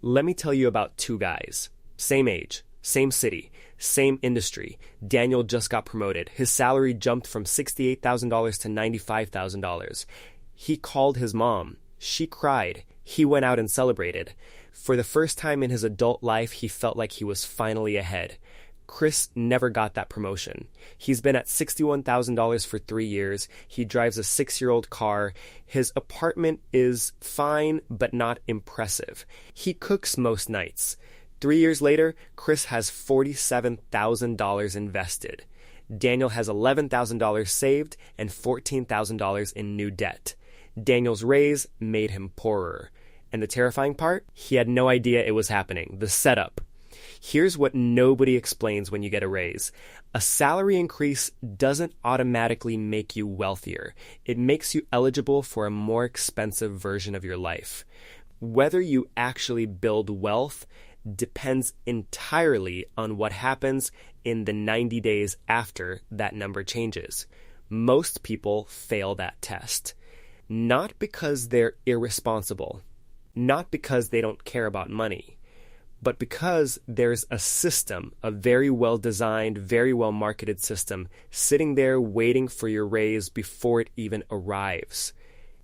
Let me tell you about two guys. Same age, same city, same industry. Daniel just got promoted. His salary jumped from $68,000 to $95,000. He called his mom. She cried. He went out and celebrated. For the first time in his adult life, he felt like he was finally ahead. Chris never got that promotion. He's been at $61,000 for 3 years. He drives a 6-year-old car. His apartment is fine, but not impressive. He cooks most nights. 3 years later, Chris has $47,000 invested. Daniel has $11,000 saved and $14,000 in new debt. Daniel's raise made him poorer. And the terrifying part? He had no idea it was happening. The setup. Here's what nobody explains when you get a raise. A salary increase doesn't automatically make you wealthier. It makes you eligible for a more expensive version of your life. Whether you actually build wealth depends entirely on what happens in the 90 days after that number changes. Most people fail that test. Not because they're irresponsible, not because they don't care about money, but because there's a system, a very well-designed, very well-marketed system, sitting there waiting for your raise before it even arrives.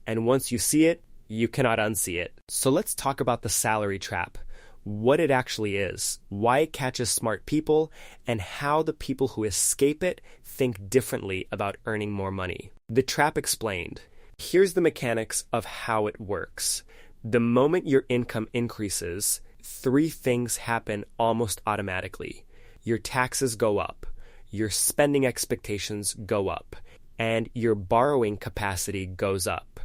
And once you see it, you cannot unsee it. So let's talk about the salary trap, what it actually is, why it catches smart people, and how the people who escape it think differently about earning more money. The trap explained. Here's the mechanics of how it works. The moment your income increases, 3 things happen almost automatically. Your taxes go up, your spending expectations go up, and your borrowing capacity goes up.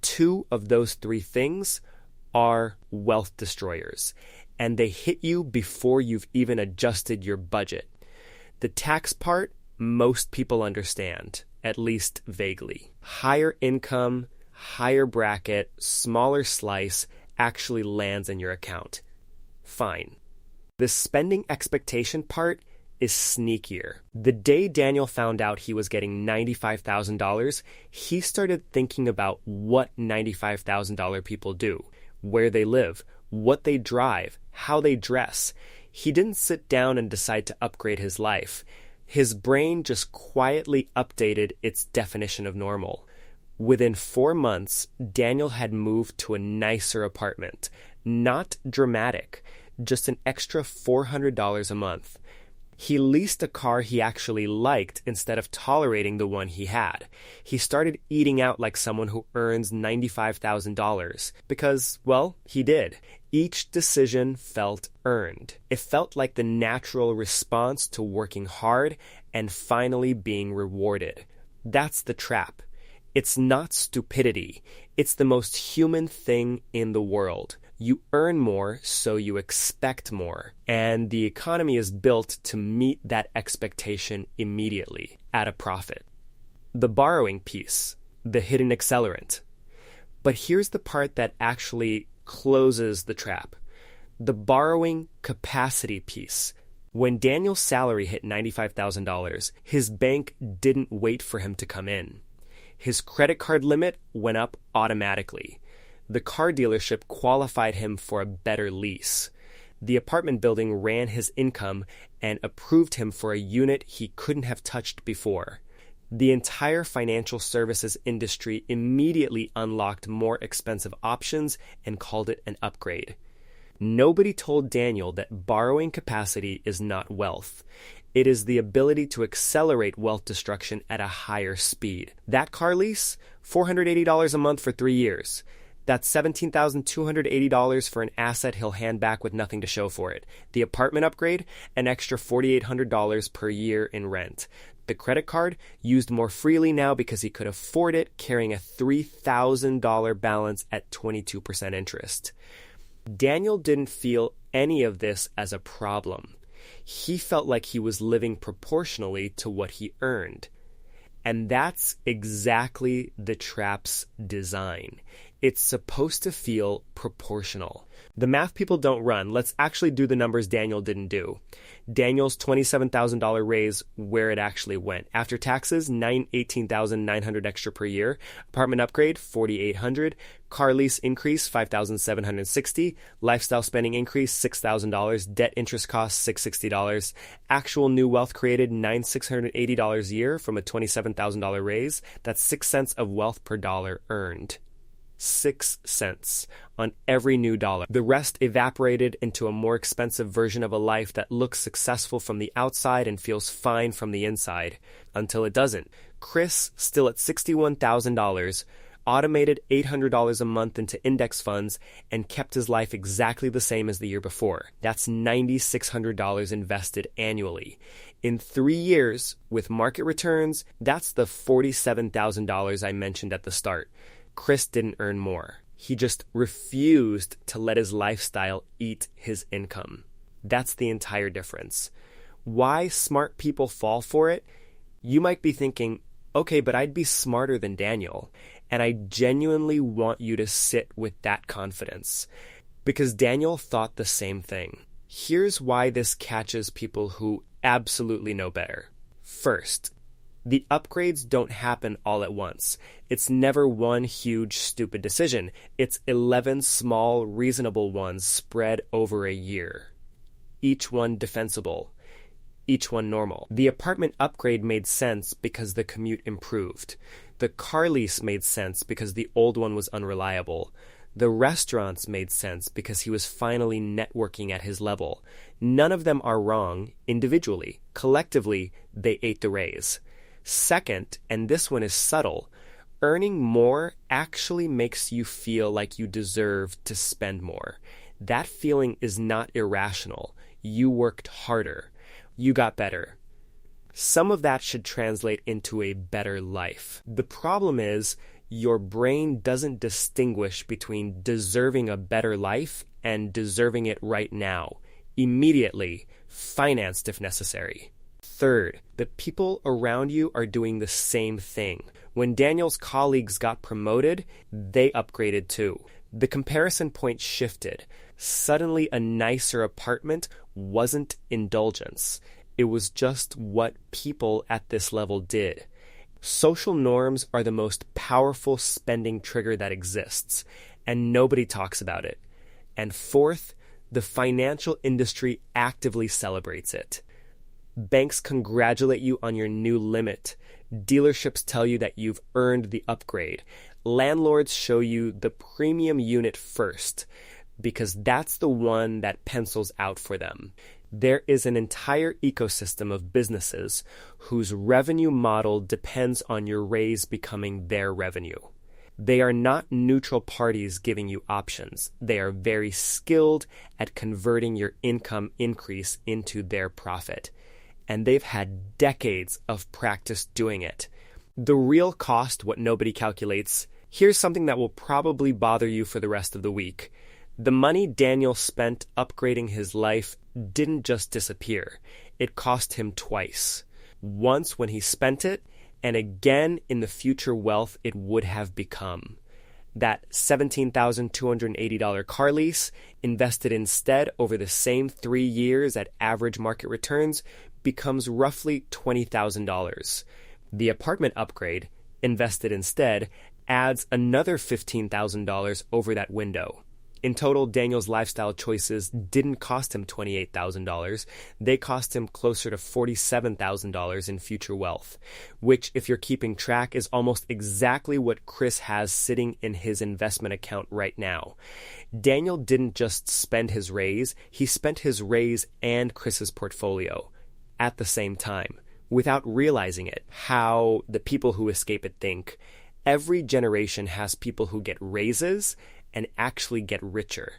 2 of those 3 things are wealth destroyers, and they hit you before you've even adjusted your budget. The tax part, most people understand, at least vaguely. Higher income, higher bracket, smaller slice actually lands in your account. Fine. The spending expectation part is sneakier. The day Daniel found out he was getting $95,000, he started thinking about what $95,000 people do, where they live, what they drive, how they dress. He didn't sit down and decide to upgrade his life. His brain just quietly updated its definition of normal. Within 4 months, Daniel had moved to a nicer apartment. Not dramatic, just an extra $400 a month. He leased a car he actually liked instead of tolerating the one he had. He started eating out like someone who earns $95,000 because, well, he did. Each decision felt earned. It felt like the natural response to working hard and finally being rewarded. That's the trap. It's not stupidity. It's the most human thing in the world. You earn more, so you expect more. And the economy is built to meet that expectation immediately at a profit. The borrowing piece, the hidden accelerant. But here's the part that actually closes the trap. The borrowing capacity piece. When Daniel's salary hit $95,000, his bank didn't wait for him to come in. His credit card limit went up automatically. The car dealership qualified him for a better lease. The apartment building ran his income and approved him for a unit he couldn't have touched before. The entire financial services industry immediately unlocked more expensive options and called it an upgrade. Nobody told Daniel that borrowing capacity is not wealth. It is the ability to accelerate wealth destruction at a higher speed. That car lease, $480 a month for 3 years. That's $17,280 for an asset he'll hand back with nothing to show for it. The apartment upgrade, an extra $4,800 per year in rent. The credit card, used more freely now because he could afford it, carrying a $3,000 balance at 22% interest. Daniel didn't feel any of this as a problem. He felt like he was living proportionally to what he earned. And that's exactly the trap's design. It's supposed to feel proportional. The math people don't run. Let's actually do the numbers Daniel didn't do. Daniel's $27,000 raise, where it actually went. After taxes, $18,900 extra per year. Apartment upgrade, $4,800. Car lease increase, $5,760. Lifestyle spending increase, $6,000. Debt interest costs, $660. Actual new wealth created, $9,680 a year from a $27,000 raise. That's 6 cents of wealth per dollar earned. 6 cents on every new dollar. The rest evaporated into a more expensive version of a life that looks successful from the outside and feels fine from the inside, until it doesn't. Chris, still at $61,000, automated $800 a month into index funds and kept his life exactly the same as the year before. That's $9,600 invested annually. In 3 years, with market returns, that's the $47,000 I mentioned at the start. Chris didn't earn more. He just refused to let his lifestyle eat his income. That's the entire difference. Why smart people fall for it? You might be thinking, okay, but I'd be smarter than Daniel. And I genuinely want you to sit with that confidence, because Daniel thought the same thing. Here's why this catches people who absolutely know better. First, the upgrades don't happen all at once. It's never one huge, stupid decision. It's 11 small, reasonable ones spread over a year. Each one defensible. Each one normal. The apartment upgrade made sense because the commute improved. The car lease made sense because the old one was unreliable. The restaurants made sense because he was finally networking at his level. None of them are wrong individually. Collectively, they ate the raise. Second, and this one is subtle, earning more actually makes you feel like you deserve to spend more. That feeling is not irrational. You worked harder. You got better. Some of that should translate into a better life. The problem is, your brain doesn't distinguish between deserving a better life and deserving it right now, immediately, financed if necessary. Third, the people around you are doing the same thing. When Daniel's colleagues got promoted, they upgraded too. The comparison point shifted. Suddenly, a nicer apartment wasn't indulgence. It was just what people at this level did. Social norms are the most powerful spending trigger that exists, and nobody talks about it. And fourth, the financial industry actively celebrates it. Banks congratulate you on your new limit. Dealerships tell you that you've earned the upgrade. Landlords show you the premium unit first, because that's the one that pencils out for them. There is an entire ecosystem of businesses whose revenue model depends on your raise becoming their revenue. They are not neutral parties giving you options. They are very skilled at converting your income increase into their profit. And they've had decades of practice doing it. The real cost, what nobody calculates, here's something that will probably bother you for the rest of the week. The money Daniel spent upgrading his life didn't just disappear. It cost him twice. Once when he spent it, and again in the future wealth it would have become. That $17,280 car lease, invested instead over the same 3 years at average market returns, becomes roughly $20,000. The apartment upgrade, invested instead, adds another $15,000 over that window. In total, Daniel's lifestyle choices didn't cost him $28,000. They cost him closer to $47,000 in future wealth, which, if you're keeping track, is almost exactly what Chris has sitting in his investment account right now. Daniel didn't just spend his raise, he spent his raise and Chris's portfolio at the same time, without realizing it. How the people who escape it think. Every generation has people who get raises and actually get richer.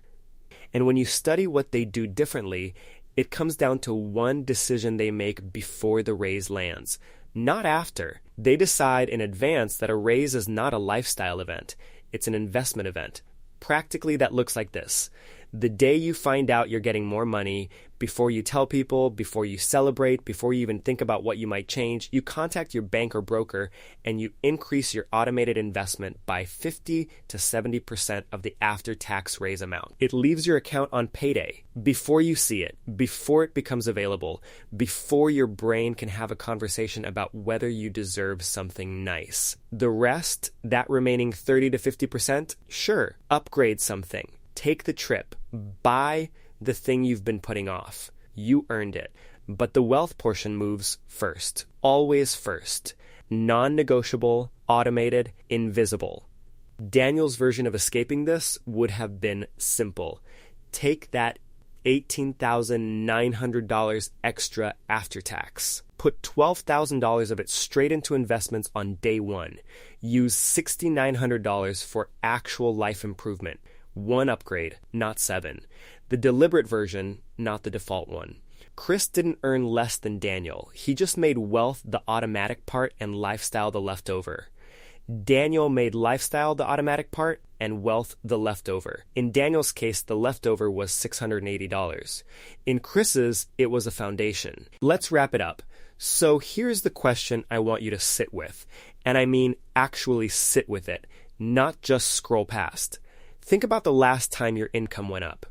And when you study what they do differently, it comes down to one decision they make before the raise lands, not after. They decide in advance that a raise is not a lifestyle event, it's an investment event. Practically, that looks like this. The day you find out you're getting more money, Before you tell people, before you celebrate, before you even think about what you might change, you contact your bank or broker and you increase your automated investment by 50 to 70% of the after-tax raise amount. It leaves your account on payday, before you see it, before it becomes available, before your brain can have a conversation about whether you deserve something nice. The rest, that remaining 30 to 50%, sure, upgrade something. Take the trip. Buy the thing you've been putting off. You earned it. But the wealth portion moves first. Always first. Non-negotiable, automated, invisible. Daniel's version of escaping this would have been simple. Take that $18,900 extra after tax. Put $12,000 of it straight into investments on day one. Use $6,900 for actual life improvement. 1 upgrade, not 7. The deliberate version, not the default one. Chris didn't earn less than Daniel. He just made wealth the automatic part and lifestyle the leftover. Daniel made lifestyle the automatic part and wealth the leftover. In Daniel's case, the leftover was $680. In Chris's, it was a foundation. Let's wrap it up. So here's the question I want you to sit with. And I mean actually sit with it, not just scroll past. Think about the last time your income went up.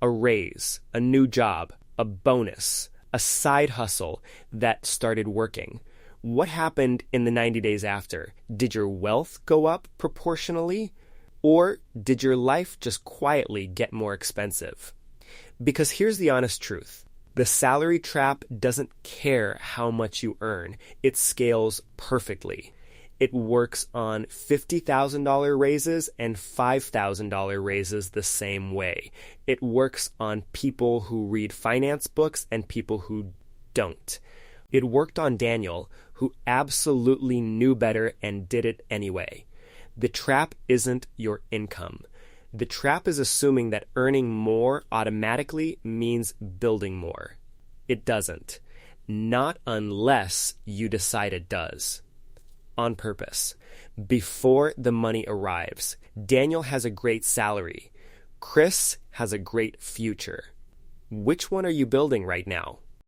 A raise, a new job, a bonus, a side hustle that started working. What happened in the 90 days after? Did your wealth go up proportionally? Or did your life just quietly get more expensive? Because here's the honest truth. The salary trap doesn't care how much you earn. It scales perfectly. It works on $50,000 raises and $5,000 raises the same way. It works on people who read finance books and people who don't. It worked on Daniel, who absolutely knew better and did it anyway. The trap isn't your income. The trap is assuming that earning more automatically means building more. It doesn't. Not unless you decide it does. On purpose. Before the money arrives, Daniel has a great salary. Chris has a great future. Which one are you building right now?